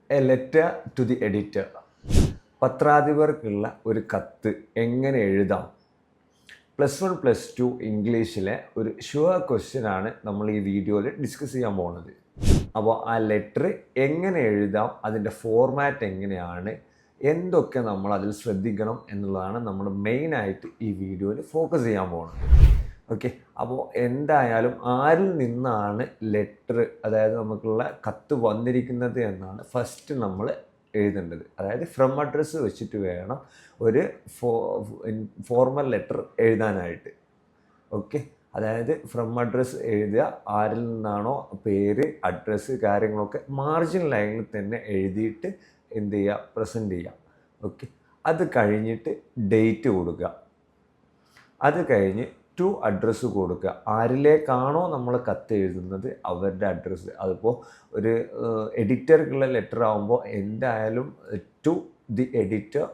A letter to the editor. പത്രാധിപർക്കുള്ള ഒരു കത്ത് എങ്ങനെ എഴുതാം? +1 +2 ഇംഗ്ലീഷിലെ ഒരു ഷുവർ ക്വസ്റ്റ്യൻ ആണ് നമ്മൾ ഈ വീഡിയോയിൽ ഡിസ്കസ് ചെയ്യാൻ പോകുന്നത്. അപ്പോൾ ആ ലെറ്റർ എങ്ങനെ എഴുതാം, അതിൻ്റെ ഫോർമാറ്റ് എങ്ങനെയാണ്, എന്തൊക്കെ നമ്മൾ അതിൽ ശ്രദ്ധിക്കണം എന്നുള്ളതാണ് നമ്മൾ മെയിനായിട്ട് ഈ വീഡിയോയിൽ ഫോക്കസ് ചെയ്യാൻ പോകുന്നത്. ഓക്കെ, അപ്പോൾ എന്തായാലും ആരിൽ നിന്നാണ് ലെറ്റർ, അതായത് നമുക്കുള്ള കത്ത് വന്നിരിക്കുന്നത് എന്നാണ് ഫസ്റ്റ് നമ്മൾ എഴുതേണ്ടത്. അതായത് ഫ്രം അഡ്രസ്സ് വെച്ചിട്ട് വേണം ഒരു ഫോർമൽ ലെറ്റർ എഴുതാനായിട്ട്. ഓക്കെ, അതായത് ഫ്രം അഡ്രസ്സ് എഴുതുക, ആരിൽ നിന്നാണോ പേര്, അഡ്രസ്സ്, കാര്യങ്ങളൊക്കെ മാർജിൻ ലൈനിൽ തന്നെ എഴുതിയിട്ട് എന്ത് ചെയ്യുക, പ്രസൻറ്റ് ചെയ്യുക. ഓക്കെ, അത് കഴിഞ്ഞിട്ട് ഡേറ്റ് കൊടുക്കുക. അത് കഴിഞ്ഞ് ടു അഡ്രസ്സ് കൊടുക്കുക. ആരിലേക്കാണോ നമ്മൾ കത്ത് എഴുതുന്നത് അവരുടെ അഡ്രസ്സ്. അതിപ്പോൾ ഒരു എഡിറ്റർക്കുള്ള ലെറ്റർ ആകുമ്പോൾ എന്തായാലും to the editor,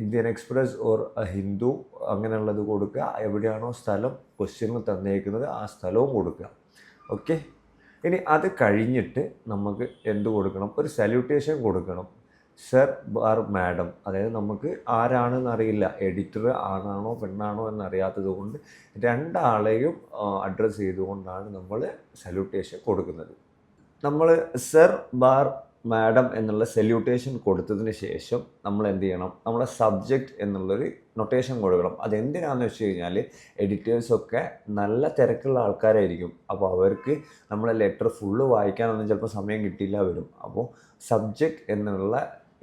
Indian Express or Hindu അങ്ങനെയുള്ളത് കൊടുക്കുക. എവിടെയാണോ സ്ഥലം ക്വസ്റ്റ്യനിൽ തന്നേക്കുന്നത് ആ സ്ഥലവും കൊടുക്കുക. ഓക്കെ, ഇനി അത് കഴിഞ്ഞിട്ട് നമുക്ക് എന്ത് കൊടുക്കണം? ഒരു സല്യൂട്ടേഷൻ കൊടുക്കണം. സർ ബാർ മാഡം, അതായത് നമുക്ക് ആരാണെന്ന് അറിയില്ല, എഡിറ്റർ ആണാണോ പെണ്ണാണോ എന്നറിയാത്തത് കൊണ്ട് രണ്ടാളെയും അഡ്രസ്സ് ചെയ്തുകൊണ്ടാണ് നമ്മൾ സല്യൂട്ടേഷൻ കൊടുക്കുന്നത്. നമ്മൾ സർ ബാർ മാഡം എന്നുള്ള സല്യൂട്ടേഷൻ കൊടുത്തതിന് ശേഷം നമ്മൾ എന്ത് ചെയ്യണം? നമ്മുടെ സബ്ജക്റ്റ് എന്നുള്ളൊരു നൊട്ടേഷൻ കൊടുക്കണം. അതെന്തിനാണെന്ന് വെച്ച് കഴിഞ്ഞാൽ എഡിറ്റേഴ്സൊക്കെ നല്ല തിരക്കുള്ള ആൾക്കാരായിരിക്കും. അപ്പോൾ അവർക്ക് നമ്മളെ ലെറ്റർ ഫുള്ള് വായിക്കാനൊന്നും ചിലപ്പോൾ സമയം കിട്ടിയില്ല വരും. അപ്പോൾ സബ്ജക്റ്റ് എന്നുള്ള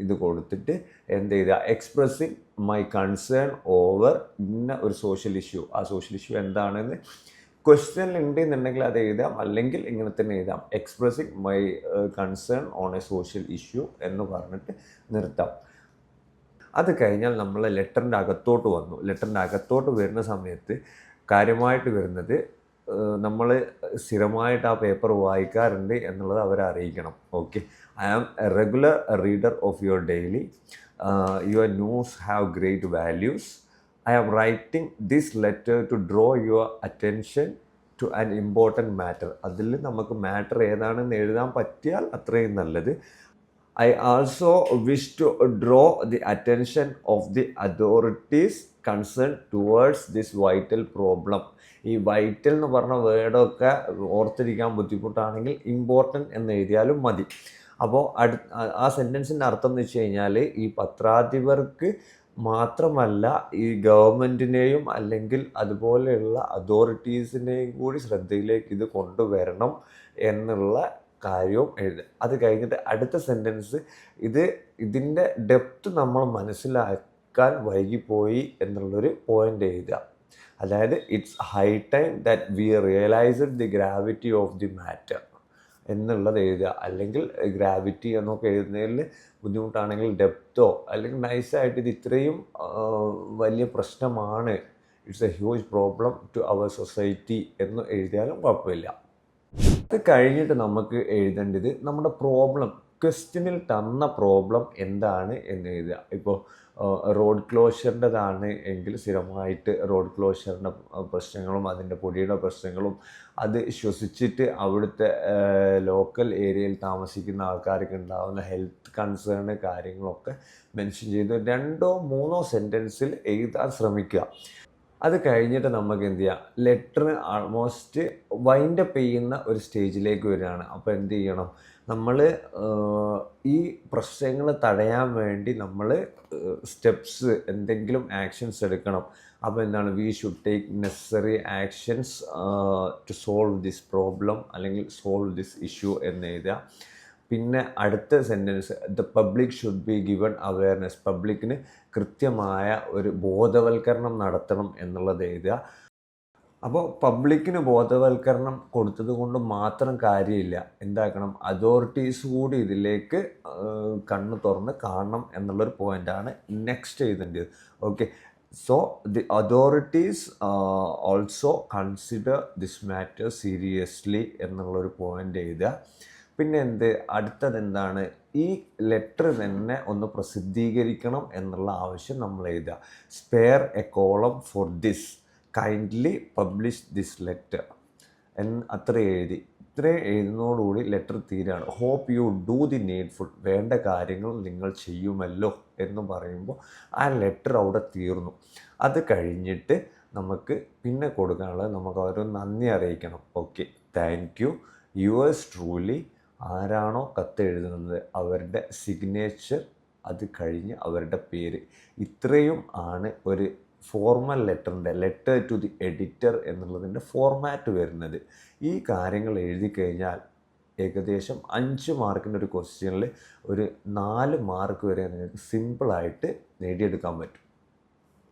ഇത് കൊടുത്തിട്ട് എന്ത് ചെയ്യുക? എക്സ്പ്രസിങ് മൈ കൺസേൺ ഓവർ ഇന്ന ഒരു സോഷ്യൽ ഇഷ്യൂ. ആ സോഷ്യൽ ഇഷ്യൂ എന്താണെന്ന് ക്വസ്റ്റ്യനിൽ ഉണ്ട് എന്നുണ്ടെങ്കിൽ അത് എഴുതാം, അല്ലെങ്കിൽ ഇങ്ങനെ തന്നെ എഴുതാം. Expressing my concern on A social issue എന്ന് പറഞ്ഞിട്ട് നിർത്താം. അത് കഴിഞ്ഞാൽ നമ്മൾ ലെറ്ററിൻ്റെ അകത്തോട്ട് വന്നു. ലെറ്ററിൻ്റെ അകത്തോട്ട് വരുന്ന സമയത്ത് കാര്യമായിട്ട് വരുന്നത്, നമ്മൾ സ്ഥിരമായിട്ട് ആ പേപ്പർ വായിക്കാറുണ്ട് എന്നുള്ളത് അവരെ അറിയിക്കണം. Okay, I am a regular reader of your daily. Your news have great values. I am writing this letter to draw your attention to an important matter. അതിൽ നമുക്ക് മാറ്റർ ഏതാണെന്ന് എഴുതാൻ പറ്റിയാൽ അത്രയും നല്ലത്. I also wish to draw the attention of the authorities concerned towards this vital problem. ഈ vital എന്ന് പറഞ്ഞ വേർഡൊക്കെ ഓർത്തിരിക്കാൻ ബുദ്ധിമുട്ടാണെങ്കിൽ ഇമ്പോർട്ടൻറ്റ് എന്ന് എഴുതിയാലും മതി. അപ്പോൾ ആ സെൻറ്റൻസിൻ്റെ അർത്ഥം എന്ന് വെച്ച് കഴിഞ്ഞാൽ ഈ പത്രാധിപർക്ക് മാത്രമല്ല, ഈ ഗവൺമെൻറ്റിനെയും അല്ലെങ്കിൽ അതുപോലെയുള്ള അതോറിറ്റീസിനെയും കൂടി ശ്രദ്ധയിലേക്ക് ഇത് കൊണ്ടുവരണം എന്നുള്ള കാര്യവും എഴുതുക. അത് കഴിഞ്ഞിട്ട് അടുത്ത സെൻറ്റൻസ്, ഇതിൻ്റെ ഡെപ്ത് നമ്മൾ മനസ്സിലാക്കാൻ വൈകിപ്പോയി എന്നുള്ളൊരു പോയിൻ്റ് എഴുതുക. അതായത് it's high time that we realised the gravity of the matter എന്നുള്ളത് എഴുതുക. അല്ലെങ്കിൽ ഗ്രാവിറ്റി എന്നൊക്കെ എഴുതുന്നതിൽ ബുദ്ധിമുട്ടാണെങ്കിൽ ഡെപ്തോ, അല്ലെങ്കിൽ നൈസായിട്ട് ഇത് ഇത്രയും വലിയ പ്രശ്നമാണ്, it's a huge problem to our society എന്ന് എഴുതിയാലും കുഴപ്പമില്ല. അത് കഴിഞ്ഞിട്ട് നമുക്ക് എഴുതേണ്ടത് നമ്മുടെ പ്രോബ്ലം, ക്വസ്റ്റ്യനിൽ തന്ന പ്രോബ്ലം എന്താണ് എന്ന് എഴുതുക. ഇപ്പോൾ റോഡ് ക്ലോഷറിൻ്റെതാണ് എങ്കിൽ സ്ഥിരമായിട്ട് റോഡ് ക്ലോഷറിൻ്റെ പ്രശ്നങ്ങളും അതിൻ്റെ പൊടിയുടെ പ്രശ്നങ്ങളും അത് ശ്വസിച്ചിട്ട് അവിടുത്തെ ലോക്കൽ ഏരിയയിൽ താമസിക്കുന്ന ആൾക്കാർക്ക് ഉണ്ടാകുന്ന ഹെൽത്ത് കൺസേൺ കാര്യങ്ങളൊക്കെ മെൻഷൻ ചെയ്ത് 2-3 സെൻറ്റൻസിൽ എഴുതാൻ ശ്രമിക്കുക. അത് കഴിഞ്ഞിട്ട് നമുക്ക് എന്ത് ചെയ്യാം? ലെറ്റർ ആൾമോസ്റ്റ് വൈൻഡപ്പ് ചെയ്യുന്ന ഒരു സ്റ്റേജിലേക്ക് വരികയാണ്. അപ്പോൾ എന്ത് ചെയ്യണം? നമ്മൾ ഈ പ്രശ്നങ്ങൾ തടയാൻ വേണ്ടി നമ്മൾ സ്റ്റെപ്സ്, എന്തെങ്കിലും ആക്ഷൻസ് എടുക്കണം. അപ്പോൾ എന്താണ്? We should take necessary actions to solve this problem, അല്ലെങ്കിൽ സോൾവ് ദിസ് ഇഷ്യൂ എന്ന് എഴുതുക. പിന്നെ അടുത്ത sentence, the public should be given awareness. പബ്ലിക്കിന് കൃത്യമായ ഒരു ബോധവൽക്കരണം നടത്തണം എന്നുള്ളത് എഴുതുക. അപ്പോൾ പബ്ലിക്കിന് ബോധവൽക്കരണം കൊടുത്തത് കൊണ്ട് മാത്രം കാര്യമില്ല. എന്താക്കണം? അതോറിറ്റീസ് കൂടി ഇതിലേക്ക് കണ്ണ് തുറന്ന് കാണണം എന്നുള്ളൊരു പോയിൻ്റാണ് നെക്സ്റ്റ് എഴുതേണ്ടത്. Okay, so the authorities also consider this matter seriously എന്നുള്ളൊരു പോയിൻ്റ് എഴുതുക. പിന്നെ അടുത്തത് എന്താണ്? ഈ ലെറ്റർ തന്നെ ഒന്ന് പ്രസിദ്ധീകരിക്കണം എന്നുള്ള ആവശ്യം നമ്മൾ എഴുതുക. Spare a column for this, kindly publish this letter എന്ന് അത്ര എഴുതി. ഇത്രയും എഴുതുന്നതോടുകൂടി ലെറ്റർ തീരാണ്. Hope you do the needful, വേണ്ട കാര്യങ്ങൾ നിങ്ങൾ ചെയ്യുമല്ലോ എന്ന് പറയുമ്പോൾ ആ ലെറ്റർ അവിടെ തീർന്നു. അത് കഴിഞ്ഞിട്ട് നമുക്ക് പിന്നെ കൊടുക്കാനുള്ളത് നമുക്ക് അവർ നന്ദി അറിയിക്കണം. Okay, thank you, yours truly. ആരാണോ കത്ത് എഴുതുന്നത് അവരുടെ സിഗ്നേച്ചർ, അത് കഴിഞ്ഞ് അവരുടെ പേര്. ഇത്രയും ആണ് ഒരു ഫോർമൽ ലെറ്ററിൻ്റെ, ലെറ്റർ ടു ദി എഡിറ്റർ എന്നുള്ളതിൻ്റെ ഫോർമാറ്റ് വരുന്നത്. ഈ കാര്യങ്ങൾ എഴുതി കഴിഞ്ഞാൽ ഏകദേശം 5 മാർക്കിൻ്റെ ഒരു ക്വസ്റ്റ്യനിൽ ഒരു 4 മാർക്ക് വരെ നിങ്ങൾക്ക് സിമ്പിളായിട്ട് നേടിയെടുക്കാൻ പറ്റും.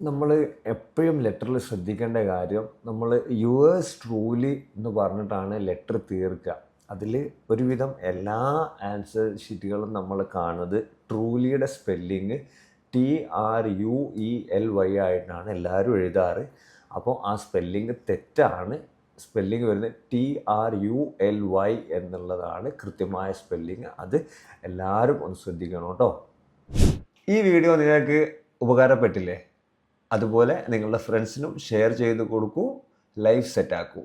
നമ്മൾ എപ്പോഴും ലെറ്ററിൽ ശ്രദ്ധിക്കേണ്ട കാര്യം, നമ്മൾ യുവേഴ്സ് ട്രൂലി എന്ന് പറഞ്ഞിട്ടാണ് ലെറ്റർ തീർക്കുക. അതിൽ ഒരുവിധം എല്ലാ ആൻസർ ഷീറ്റുകളും നമ്മൾ കാണുന്നത് ട്രൂലിയുടെ സ്പെല്ലിങ് TRUELY ആയിട്ടാണ് എല്ലാവരും എഴുതാറ്. അപ്പോൾ ആ സ്പെല്ലിങ് തെറ്റാണ്. സ്പെല്ലിങ് വരുന്നത് TRULY എന്നുള്ളതാണ് കൃത്യമായ സ്പെല്ലിങ്. അത് എല്ലാവരും ഒന്ന് ശ്രദ്ധിക്കണം കേട്ടോ. ഈ വീഡിയോ നിങ്ങൾക്ക് ഉപകാരപ്പെട്ടില്ലേ? അതുപോലെ നിങ്ങളുടെ ഫ്രണ്ട്സിനും ഷെയർ ചെയ്ത് കൊടുക്കൂ, ലൈഫ് സെറ്റാക്കൂ.